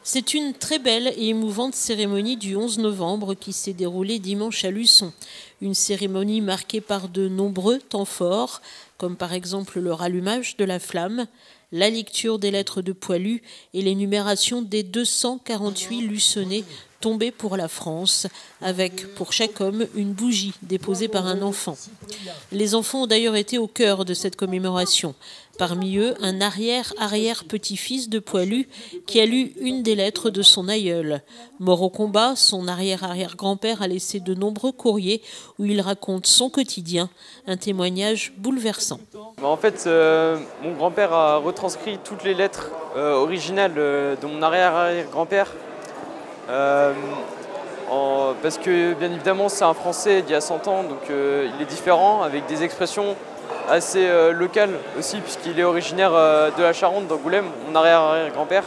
C'est une très belle et émouvante cérémonie du 11 novembre qui s'est déroulée dimanche à Luçon. Une cérémonie marquée par de nombreux temps forts, comme par exemple le rallumage de la flamme, la lecture des lettres de Poilu et l'énumération des 248 Luçonnais tombés pour la France, avec pour chaque homme une bougie déposée par un enfant. Les enfants ont d'ailleurs été au cœur de cette commémoration. Parmi eux, un arrière-arrière-petit-fils de Poilu qui a lu une des lettres de son aïeul. Mort au combat, son arrière-arrière-grand-père a laissé de nombreux courriers où il raconte son quotidien, un témoignage bouleversant. En fait, mon grand-père a retranscrit toutes les lettres originales de mon arrière-arrière-grand-père. Parce que bien évidemment c'est un Français d'il y a 100 ans, donc il est différent, avec des expressions assez locales aussi, puisqu'il est originaire de la Charente, d'Angoulême, mon arrière-arrière-grand-père.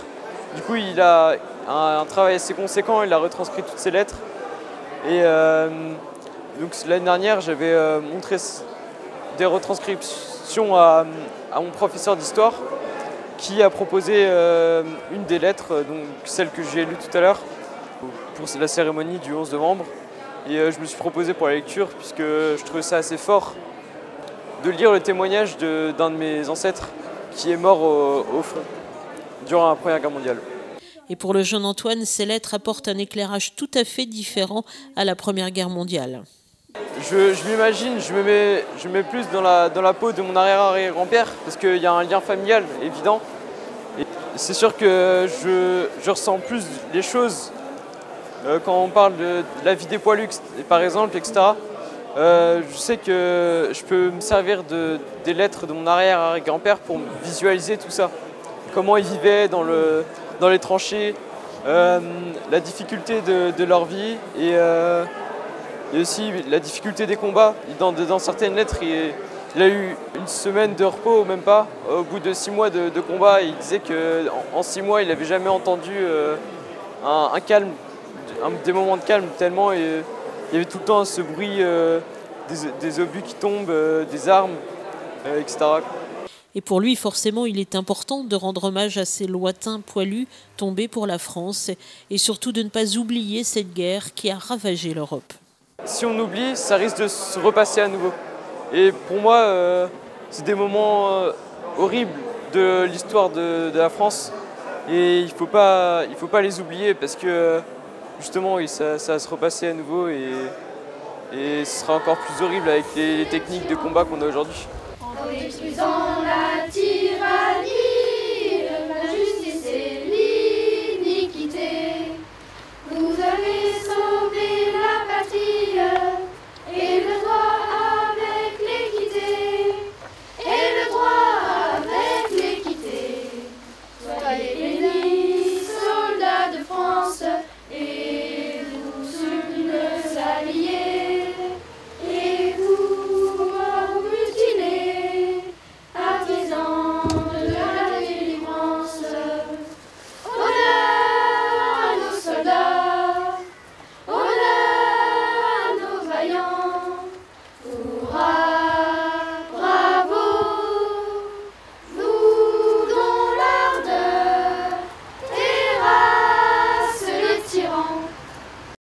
Du coup il a un travail assez conséquent, il a retranscrit toutes ces lettres. Et donc l'année dernière j'avais montré des retranscriptions à mon professeur d'histoire, qui a proposé une des lettres, donc celle que j'ai lue tout à l'heure, pour la cérémonie du 11 novembre. Et je me suis proposé pour la lecture, puisque je trouvais ça assez fort de lire le témoignage d'un de mes ancêtres qui est mort au front durant la Première Guerre mondiale. Et pour le jeune Antoine, ces lettres apportent un éclairage tout à fait différent à la Première Guerre mondiale. Je m'imagine, je me mets plus dans la peau de mon arrière-arrière-grand-père, parce qu'il y a un lien familial évident. Et c'est sûr que je ressens plus les choses quand on parle de la vie des Poilus, par exemple, etc. Je sais que je peux me servir des lettres de mon arrière-arrière-grand-père pour visualiser tout ça. Comment ils vivaient dans les tranchées, la difficulté de leur vie et aussi la difficulté des combats. Dans certaines lettres, il a eu une semaine de repos, même pas. Au bout de 6 mois de combat, il disait qu'en 6 mois, il n'avait jamais entendu un calme, des moments de calme, tellement il y avait tout le temps ce bruit des obus qui tombent, des armes, etc. Et pour lui, forcément, il est important de rendre hommage à ces lointains Poilus tombés pour la France et surtout de ne pas oublier cette guerre qui a ravagé l'Europe. Si on oublie, ça risque de se repasser à nouveau. Et pour moi, c'est des moments horribles de l'histoire de la France. Et il faut pas les oublier, parce que justement, ça va se repasser à nouveau et ce sera encore plus horrible avec les techniques de combat qu'on a aujourd'hui.